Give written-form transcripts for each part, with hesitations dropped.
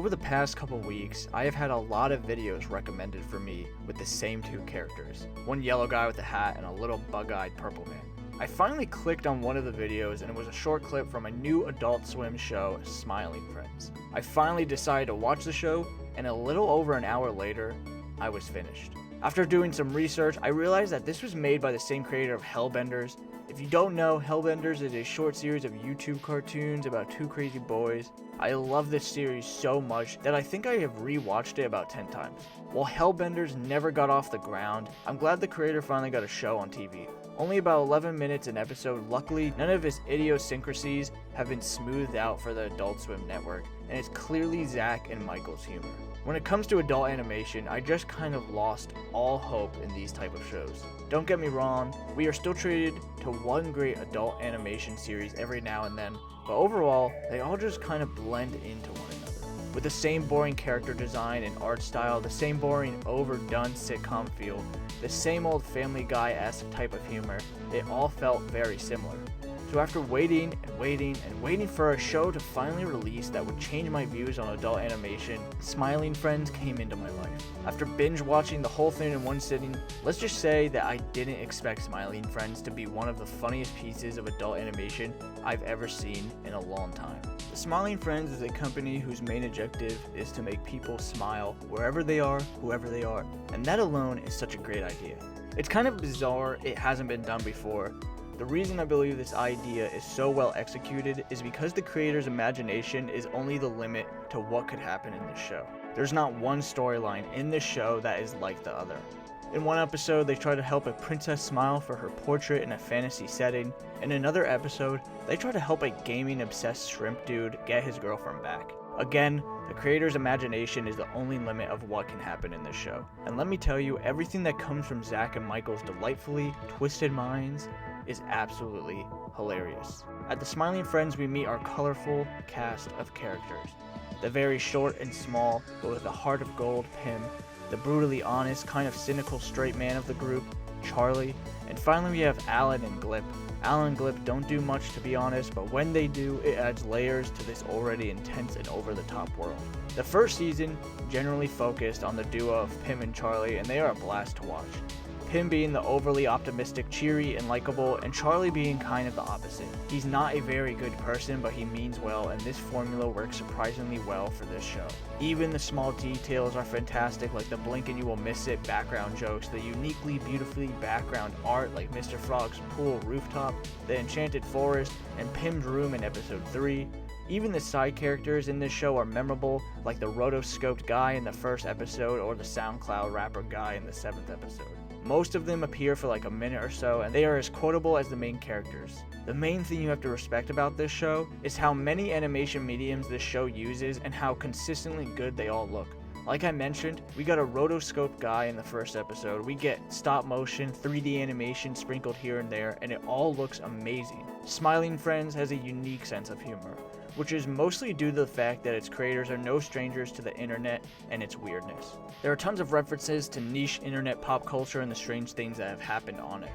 Over the past couple weeks, I have had a lot of videos recommended for me with the same two characters. One yellow guy with a hat and a little bug-eyed purple man. I finally clicked on one of the videos and it was a short clip from a new Adult Swim show, Smiling Friends. I finally decided to watch the show, and a little over an hour later, I was finished. After doing some research, I realized that this was made by the same creator of Hellbenders. If you don't know, Hellbenders is a short series of YouTube cartoons about two crazy boys. I love this series so much that I think I have rewatched it about 10 times. While Hellbenders never got off the ground, I'm glad the creator finally got a show on TV. Only about 11 minutes an episode, luckily none of his idiosyncrasies have been smoothed out for the Adult Swim network, and it's clearly Zach and Michael's humor. When it comes to adult animation, I just kind of lost all hope in these type of shows. Don't get me wrong, we are still treated to one great adult animation series every now and then, but overall, they all just kind of blend into one another. With the same boring character design and art style, the same boring, overdone sitcom feel, the same old Family Guy-esque type of humor, it all felt very similar. So after waiting for a show to finally release that would change my views on adult animation, Smiling Friends came into my life. After binge watching the whole thing in one sitting, let's just say that I didn't expect Smiling Friends to be one of the funniest pieces of adult animation I've ever seen in a long time. Smiling Friends is a company whose main objective is to make people smile wherever they are, whoever they are, and that alone is such a great idea. It's kind of bizarre it hasn't been done before. The reason I believe this idea is so well executed is because the creator's imagination is only the limit to what could happen in this show. There's not one storyline in this show that is like the other. In one episode, they try to help a princess smile for her portrait in a fantasy setting. In another episode, they try to help a gaming-obsessed shrimp dude get his girlfriend back. Again, the creator's imagination is the only limit of what can happen in this show. And let me tell you, everything that comes from Zach and Michael's delightfully twisted minds is absolutely hilarious. At the Smiling Friends, we meet our colorful cast of characters. The very short and small, but with a heart of gold, Pim. The brutally honest, kind of cynical straight man of the group, Charlie. And finally we have Alan and Glip. Alan and Glip don't do much, to be honest, but when they do, it adds layers to this already intense and over-the-top world. The first season generally focused on the duo of Pim and Charlie, and they are a blast to watch. Pim being the overly optimistic, cheery, and likable, and Charlie being kind of the opposite. He's not a very good person, but he means well, and this formula works surprisingly well for this show. Even the small details are fantastic, like the blink and you will miss it background jokes, the uniquely, beautifully background art like Mr. Frog's pool rooftop, the enchanted forest, and Pim's room in episode 3. Even the side characters in this show are memorable, like the rotoscoped guy in the first episode or the SoundCloud rapper guy in the 7th episode. Most of them appear for like a minute or so, and they are as quotable as the main characters. The main thing you have to respect about this show is how many animation mediums this show uses and how consistently good they all look. Like I mentioned, we got a rotoscope guy in the first episode, we get stop motion, 3D animation sprinkled here and there, and it all looks amazing. Smiling Friends has a unique sense of humor, which is mostly due to the fact that its creators are no strangers to the internet and its weirdness. There are tons of references to niche internet pop culture and the strange things that have happened on it.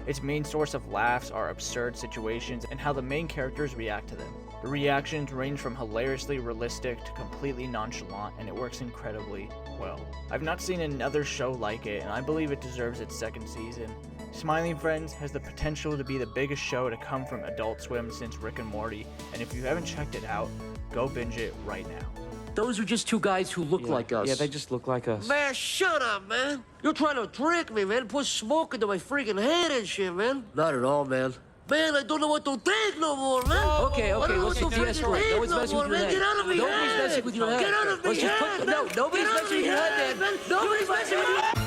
Its main source of laughs are absurd situations and how the main characters react to them. The reactions range from hilariously realistic to completely nonchalant, and it works incredibly well. I've not seen another show like it, and I believe it deserves its second season. Smiling Friends has the potential to be the biggest show to come from Adult Swim since Rick and Morty, and if you haven't checked it out, go binge it right now. Those are just two guys who look like us. Yeah, they just look like us. Man, shut up, man. You're trying to trick me, man. Put smoke into my freaking head and shit, man. Not at all, man. Man, I don't know what to think no more, man. Okay, let's do de-escalate. No one's messing with your head. Get out of me Nobody's head. messing with your head. Get out of me Let's just head, put... man. No, nobody's Get out of messing with me your head, head, man. man. Nobody's messing with your head.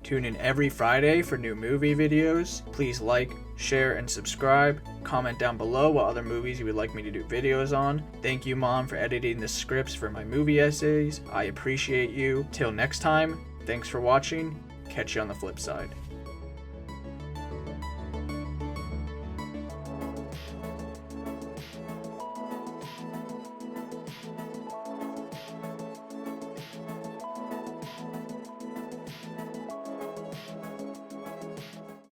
Tune in every Friday for new movie videos. Please like, share, and subscribe. Comment down below what other movies you would like me to do videos on. Thank you, Mom, for editing the scripts for my movie essays. I appreciate you. Till next time, thanks for watching. Catch you on the flip side.